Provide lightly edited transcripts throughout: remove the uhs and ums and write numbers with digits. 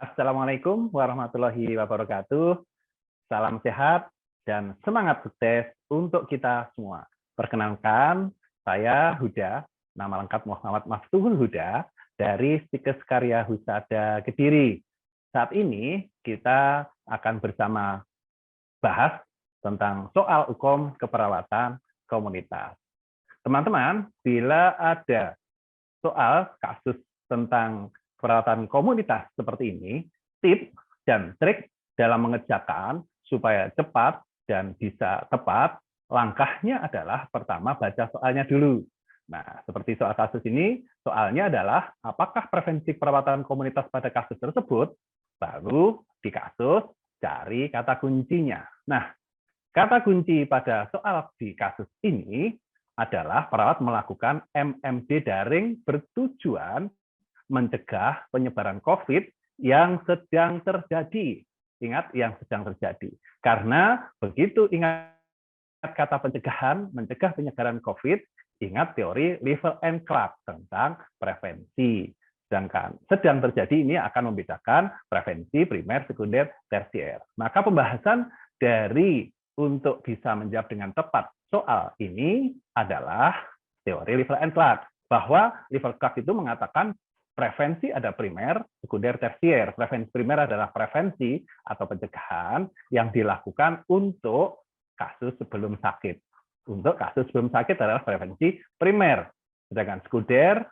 Assalamualaikum warahmatullahi wabarakatuh. Salam sehat dan semangat sukses untuk kita semua. Perkenalkan, saya Huda, nama lengkap Muhammad Maftuhul Huda, dari Stikes Karya Husada Kediri. Saat ini kita akan bersama bahas tentang soal hukum keperawatan komunitas. Teman-teman, bila ada soal kasus tentang perawatan komunitas seperti ini, tips dan trik dalam mengerjakan supaya cepat dan bisa tepat, langkahnya adalah pertama baca soalnya dulu. Nah, seperti soal kasus ini, soalnya adalah apakah prevensi perawatan komunitas pada kasus tersebut, baru di kasus cari kata kuncinya. Nah, kata kunci pada soal di kasus ini adalah perawat melakukan MMD daring bertujuan mencegah penyebaran COVID yang sedang terjadi. Ingat, yang sedang terjadi. Karena begitu ingat kata pencegahan, mencegah penyebaran COVID, ingat teori Liver and Clark tentang prevensi. Sedangkan sedang terjadi ini akan membedakan prevensi primer, sekunder, tersier. Maka pembahasan dari untuk bisa menjawab dengan tepat soal ini adalah teori Liver and Clark. Bahwa Liver Clark itu mengatakan prevensi ada primer, sekunder, tersier. Prevensi primer adalah prevensi atau pencegahan yang dilakukan untuk kasus sebelum sakit. Untuk kasus sebelum sakit adalah prevensi primer. Sedangkan sekunder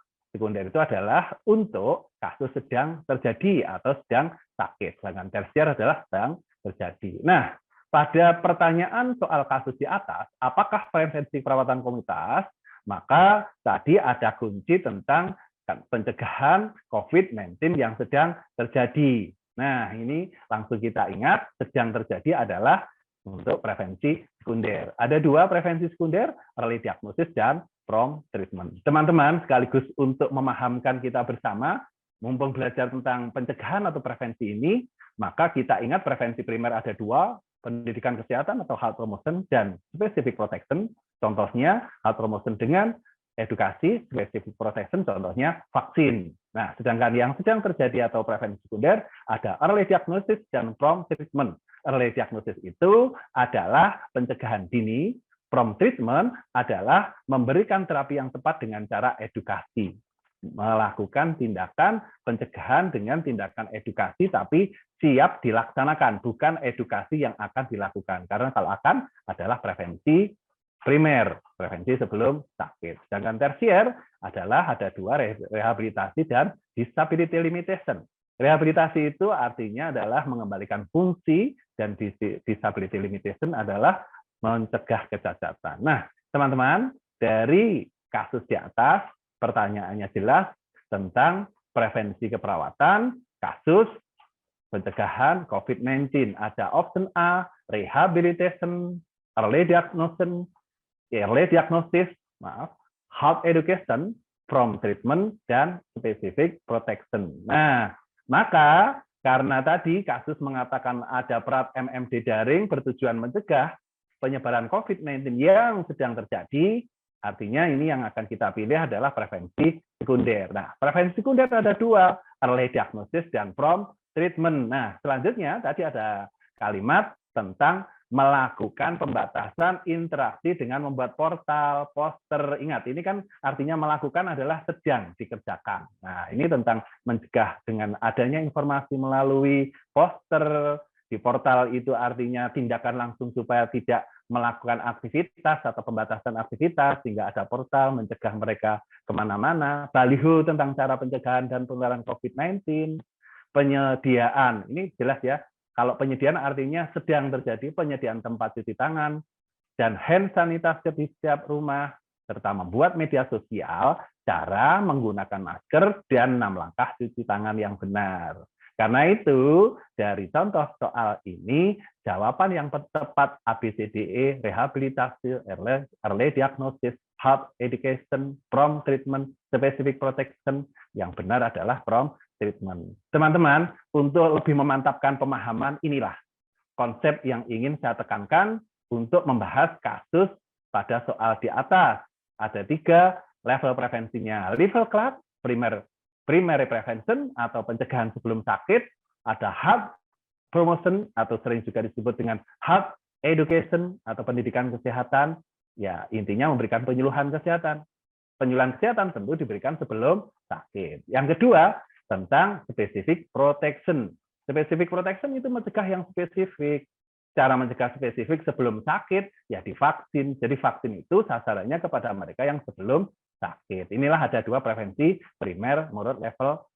itu adalah untuk kasus sedang terjadi atau sedang sakit. Sedangkan tersier adalah sedang terjadi. Nah, pada pertanyaan soal kasus di atas, apakah prevensi perawatan komunitas? Maka tadi ada kunci tentang pencegahan COVID-19 yang sedang terjadi. Nah, ini langsung kita ingat, sedang terjadi adalah untuk prevensi sekunder. Ada dua prevensi sekunder, early diagnosis dan prompt treatment. Teman-teman, sekaligus untuk memahamkan kita bersama, mumpung belajar tentang pencegahan atau prevensi ini, maka kita ingat prevensi primer ada dua, pendidikan kesehatan atau health promotion dan specific protection. Contohnya health promotion dengan edukasi, specific protection, contohnya vaksin. Nah, sedangkan yang sedang terjadi atau prevensi sekunder ada early diagnosis dan prompt treatment. Early diagnosis itu adalah pencegahan dini, prompt treatment adalah memberikan terapi yang tepat dengan cara edukasi. Melakukan tindakan pencegahan dengan tindakan edukasi, tapi siap dilaksanakan, bukan edukasi yang akan dilakukan. Karena kalau akan adalah prevensi primer, prevensi sebelum sakit. Sedangkan tersier adalah ada dua, rehabilitasi dan disability limitation. Rehabilitasi itu artinya adalah mengembalikan fungsi dan disability limitation adalah mencegah kecacatan. Nah, teman-teman, dari kasus di atas, pertanyaannya jelas tentang prevensi keperawatan, kasus pencegahan COVID-19. Ada option A, rehabilitation, early diagnosis, health education, prompt treatment, dan specific protection. Nah, maka karena tadi kasus mengatakan ada perawat MMD daring bertujuan mencegah penyebaran COVID-19 yang sedang terjadi, artinya ini yang akan kita pilih adalah prevensi sekunder. Nah, prevensi sekunder ada dua, early diagnosis dan prompt treatment. Nah, selanjutnya tadi ada kalimat tentang melakukan pembatasan interaksi dengan membuat portal, poster. Ingat, ini kan artinya melakukan adalah sedang dikerjakan. Nah, ini tentang mencegah dengan adanya informasi melalui poster. Di portal itu artinya tindakan langsung supaya tidak melakukan aktivitas atau pembatasan aktivitas, sehingga ada portal mencegah mereka kemana-mana. Baliho tentang cara pencegahan dan penularan COVID-19. Penyediaan, ini jelas ya, kalau penyediaan artinya sedang terjadi penyediaan tempat cuci tangan dan hand sanitizer di setiap rumah, serta membuat media sosial cara menggunakan masker dan 6 langkah cuci tangan yang benar. Karena itu, dari contoh soal ini, jawaban yang tepat ABCDE, rehabilitasi, early diagnosis, health education, prompt treatment, specific protection, yang benar adalah prompt treatment. Teman-teman, untuk lebih memantapkan pemahaman, inilah konsep yang ingin saya tekankan untuk membahas kasus pada soal di atas. Ada 3 level prevensinya. Liver Clark, primary prevention atau pencegahan sebelum sakit, ada health promotion atau sering juga disebut dengan health education atau pendidikan kesehatan. Ya, intinya memberikan penyuluhan kesehatan. Penyuluhan kesehatan tentu diberikan sebelum sakit. Yang kedua, tentang specific protection. Specific protection itu mencegah yang spesifik. Cara mencegah spesifik sebelum sakit, ya divaksin. Jadi vaksin itu sasarannya kepada mereka yang sebelum sakit. Inilah ada dua prevensi primer menurut level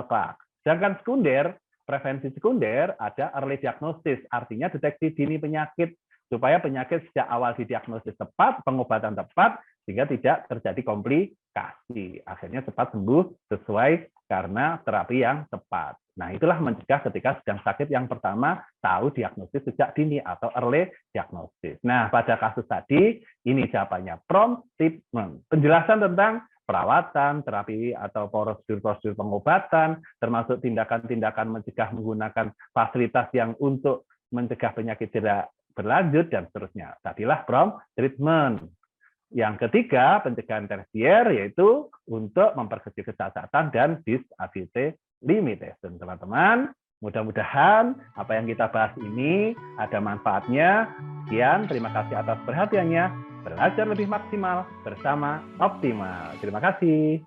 Clark. Sedangkan sekunder, prevensi sekunder ada early diagnosis, artinya deteksi dini penyakit, supaya penyakit sejak awal didiagnosis tepat, pengobatan tepat, sehingga tidak terjadi komplikasi. Akhirnya cepat sembuh sesuai karena terapi yang tepat. Nah, itulah mencegah ketika sedang sakit yang pertama, tahu diagnosis sejak dini atau early diagnosis. Nah, pada kasus tadi, ini jawabannya prompt treatment. Penjelasan tentang perawatan, terapi atau prosedur-prosedur pengobatan, termasuk tindakan-tindakan mencegah menggunakan fasilitas yang untuk mencegah penyakit tidak berlanjut, dan seterusnya. Tadilah prompt treatment. Yang ketiga, pencegahan tersier, yaitu untuk memperkecil kecacatan dan disability limitation. Teman-teman, mudah-mudahan apa yang kita bahas ini ada manfaatnya. Sekian, terima kasih atas perhatiannya. Belajar lebih maksimal bersama Optimal. Terima kasih.